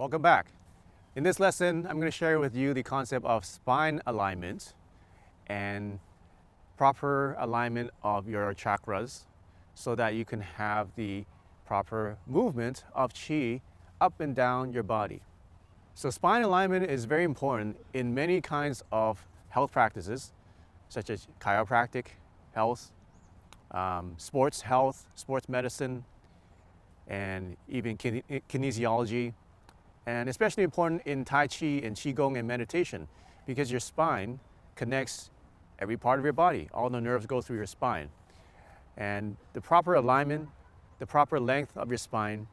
Welcome back. In this lesson, I'm going to share with you the concept of spine alignment and proper alignment of your chakras so that you can have the proper movement of Qi up and down your body. So spine alignment is very important in many kinds of health practices, such as chiropractic health, sports health, sports medicine, and even kinesiology, and especially important in Tai Chi and Qigong and meditation, because your spine connects every part of your body. All the nerves go through your spine. And the proper alignment, the proper length of your spine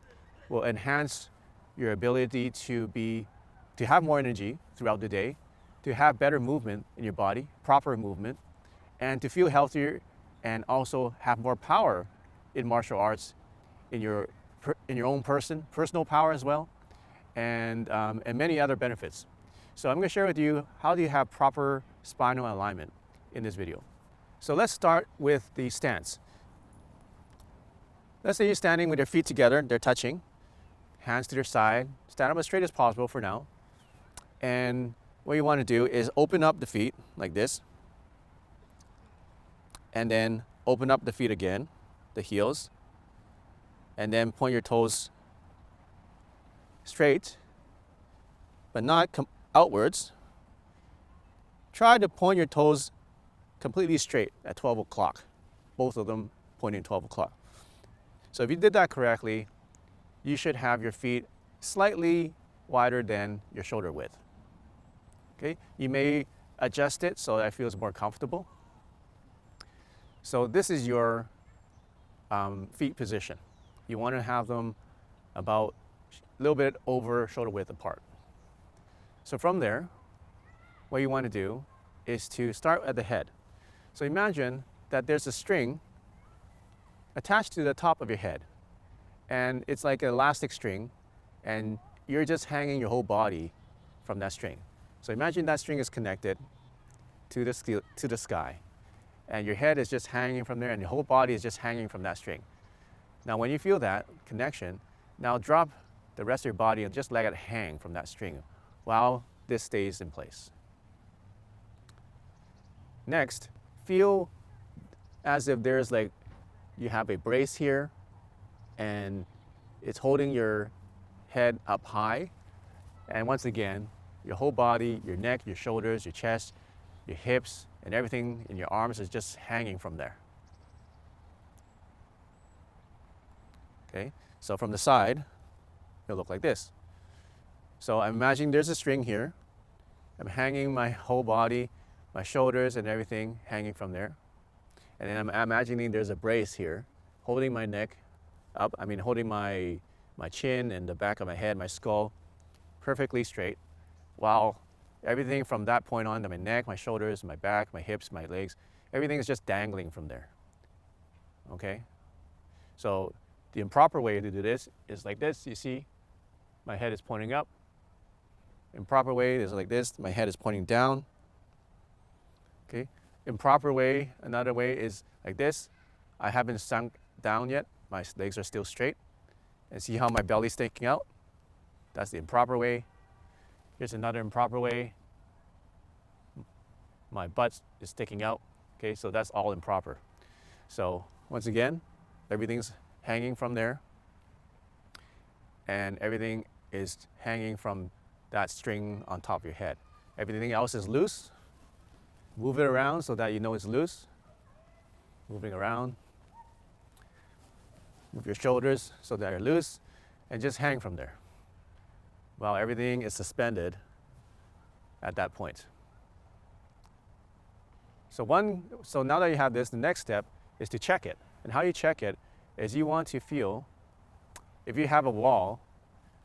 will enhance your ability to have more energy throughout the day, to have better movement in your body, proper movement, and to feel healthier and also have more power in martial arts, in your own personal power as well, and many other benefits. So I'm going to share with you how do you have proper spinal alignment in this video. So let's start with the stance. Let's say you're standing with your feet together, they're touching, hands to their side, stand up as straight as possible for now. And what you want to do is open up the feet like this, and then open up the feet again, the heels, and then point your toes straight, but not outwards. Try to point your toes completely straight at 12 o'clock, both of them pointing 12 o'clock. So if you did that correctly, you should have your feet slightly wider than your shoulder width. Okay, you may adjust it so that it feels more comfortable. So this is your feet position. You want to have them about a little bit over shoulder width apart. So from there, what you want to do is to start at the head. So imagine that there's a string attached to the top of your head, and it's like an elastic string, and you're just hanging your whole body from that string. So imagine that string is connected to the sky, and your head is just hanging from there, and your whole body is just hanging from that string. Now when you feel that connection, now drop the rest of your body and just let it hang from that string while this stays in place. Next, feel as if there's like you have a brace here and it's holding your head up high. And once again, your whole body, your neck, your shoulders, your chest, your hips, and everything in your arms is just hanging from there. Okay, so from the side, it'll look like this. So I'm imagining there's a string here. I'm hanging my whole body, my shoulders and everything hanging from there. And then I'm imagining there's a brace here, holding my neck up, holding my chin and the back of my head, my skull, perfectly straight, while everything from that point on, my neck, my shoulders, my back, my hips, my legs, everything is just dangling from there. Okay? So the improper way to do this is like this. You see, my head is pointing up. Improper way is like this. My head is pointing down. Okay? Improper way, another way is like this. I haven't sunk down yet. My legs are still straight. And see how my belly's sticking out? That's the improper way. Here's another improper way. My butt is sticking out. Okay, so that's all improper. So once again, everything's hanging from there, and everything is hanging from that string on top of your head. Everything else is loose. Move it around so that you know it's loose. Moving around. Move your shoulders so that they're loose, and just hang from there while everything is suspended at that point. So now that you have this, the next step is to check it. And how you check it is you want to feel, if you have a wall,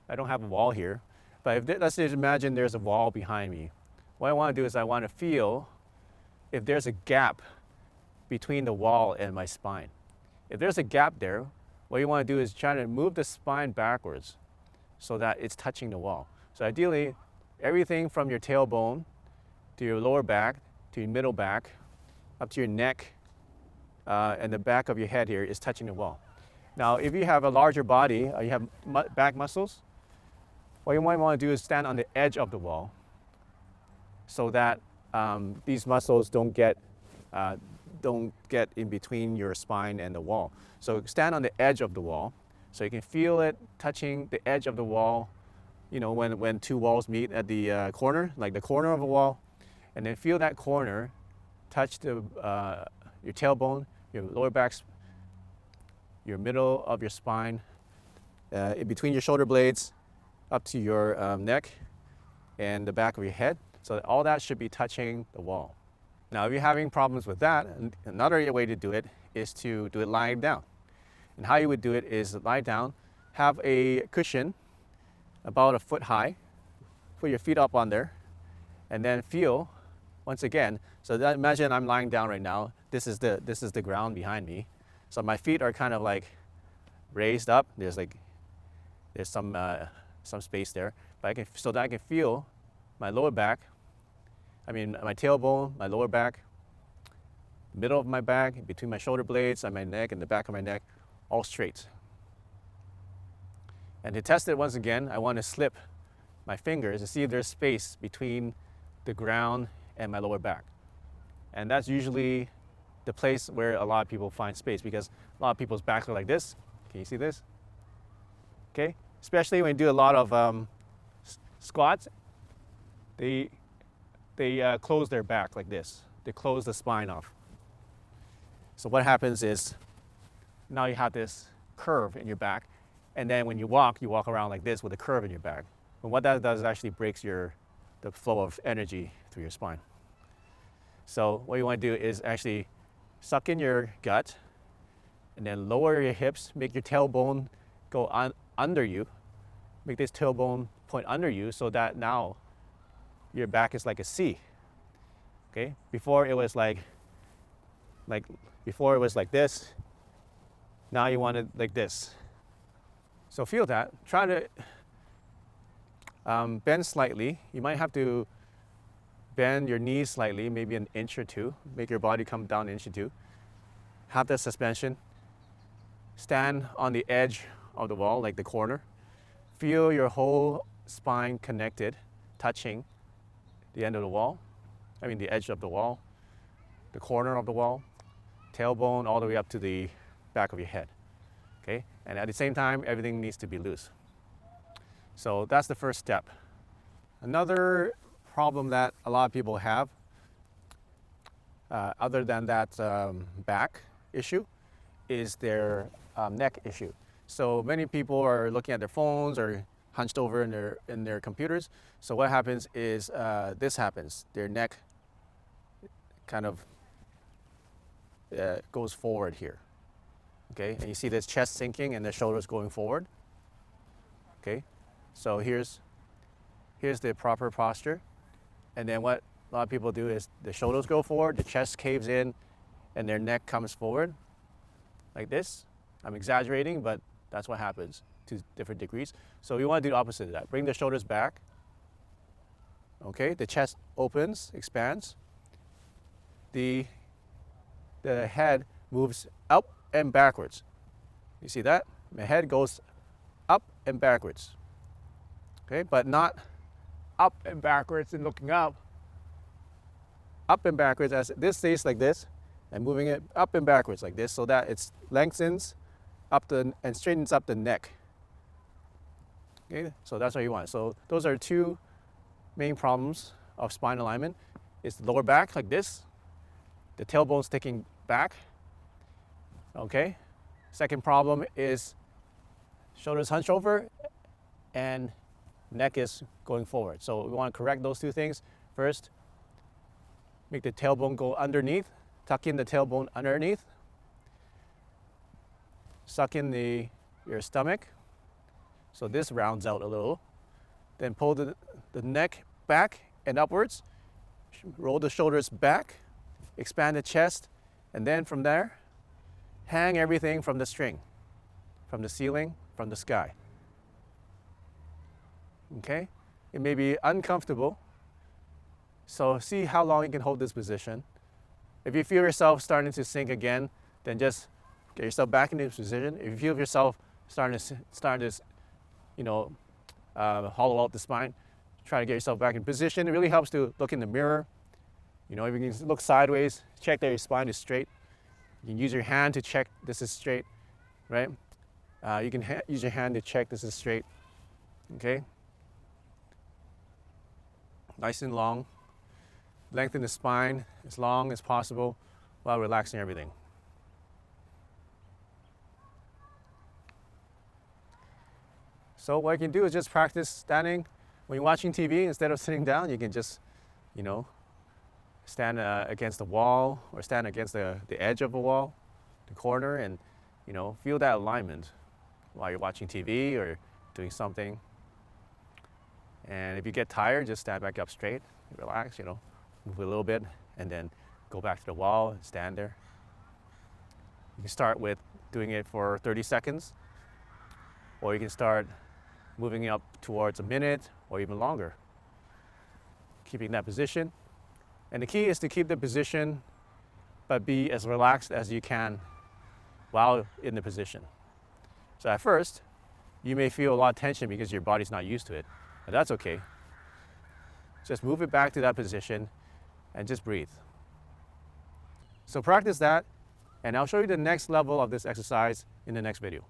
I don't have a wall here, but let's just imagine there's a wall behind me. What I want to do is I want to feel if there's a gap between the wall and my spine. If there's a gap there, what you want to do is try to move the spine backwards so that it's touching the wall. So ideally, everything from your tailbone to your lower back, to your middle back, up to your neck, and the back of your head here is touching the wall. Now, if you have a larger body, you have back muscles, what you might want to do is stand on the edge of the wall so that these muscles don't get in between your spine and the wall. So stand on the edge of the wall so you can feel it touching the edge of the wall, you know, when two walls meet at the corner, like the corner of a wall, and then feel that corner touch your tailbone, your lower back, your middle of your spine, in between your shoulder blades, up to your neck and the back of your head. So all that should be touching the wall. Now, if you're having problems with that, another way to do it is to do it lying down. And how you would do it is lie down, have a cushion about a foot high, put your feet up on there, and then feel, once again, so that, imagine I'm lying down right now. This is the ground behind me. So my feet are kind of like raised up. There's some space there, but so that I can feel my lower back. I mean, my tailbone, my lower back, middle of my back, between my shoulder blades and my neck and the back of my neck, all straight. And to test it once again, I want to slip my fingers to see if there's space between the ground and my lower back. And that's usually the place where a lot of people find space, because a lot of people's backs are like this. Can you see this? Okay, especially when you do a lot of squats, they close their back like this. They close the spine off. So what happens is now you have this curve in your back, and then when you walk around like this with a curve in your back. And what that does is actually breaks the flow of energy through your spine. So what you want to do is actually suck in your gut and then lower your hips, make your tailbone go under you, make this tailbone point under you so that now your back is like a C. Okay? Before it was like this. Now you want it like this. So feel that. Try to bend slightly. You might have to bend your knees slightly, maybe an inch or two. Make your body come down an inch or two. Have the suspension. Stand on the edge of the wall, like the corner. Feel your whole spine connected, touching the end of the wall. I mean the edge of the wall, the corner of the wall, tailbone all the way up to the back of your head. Okay? And at the same time, everything needs to be loose. So that's the first step. Another problem that a lot of people have, other than that back issue, is their neck issue. So many people are looking at their phones or hunched over in their computers. So what happens is this happens. Their neck kind of goes forward here. Okay, and you see this chest sinking and the shoulders going forward. Okay, so here's the proper posture. And then what a lot of people do is the shoulders go forward, the chest caves in, and their neck comes forward like this. I'm exaggerating, but that's what happens to different degrees. So we want to do the opposite of that. Bring the shoulders back. Okay, the chest opens, expands. The head moves up and backwards. You see that? My head goes up and backwards. Okay, but not up and backwards and looking up. Up and backwards, as this stays like this, and moving it up and backwards like this, so that it lengthens up and straightens up the neck. Okay, so that's what you want. So those are two main problems of spine alignment. It's the lower back like this, the tailbone sticking back. Okay, second problem is shoulders hunch over and neck is going forward. So we want to correct those two things. First, make the tailbone go underneath, tuck in the tailbone underneath, suck in your stomach, so this rounds out a little. Then pull the neck back and upwards, roll the shoulders back, expand the chest, and then from there, hang everything from the string, from the ceiling, from the sky. Okay? It may be uncomfortable, so see how long you can hold this position. If you feel yourself starting to sink again, then just get yourself back into this position. If you feel yourself starting to hollow out the spine. Try to get yourself back in position. It really helps to look in the mirror. You know, if you can look sideways, check that your spine is straight. You can use your hand to check this is straight, right? You can use your hand to check this is straight, okay? Nice and long. Lengthen the spine as long as possible while relaxing everything. So what you can do is just practice standing. When you're watching TV, instead of sitting down, you can just, you know, stand against the wall or stand against the edge of a wall, the corner, and, you know, feel that alignment while you're watching TV or doing something. And if you get tired, just stand back up straight, relax, you know, move a little bit, and then go back to the wall and stand there. You can start with doing it for 30 seconds, or you can start moving up towards a minute or even longer, keeping that position. And the key is to keep the position, but be as relaxed as you can while in the position. So at first, you may feel a lot of tension because your body's not used to it, but that's okay. Just move it back to that position and just breathe. So practice that, and I'll show you the next level of this exercise in the next video.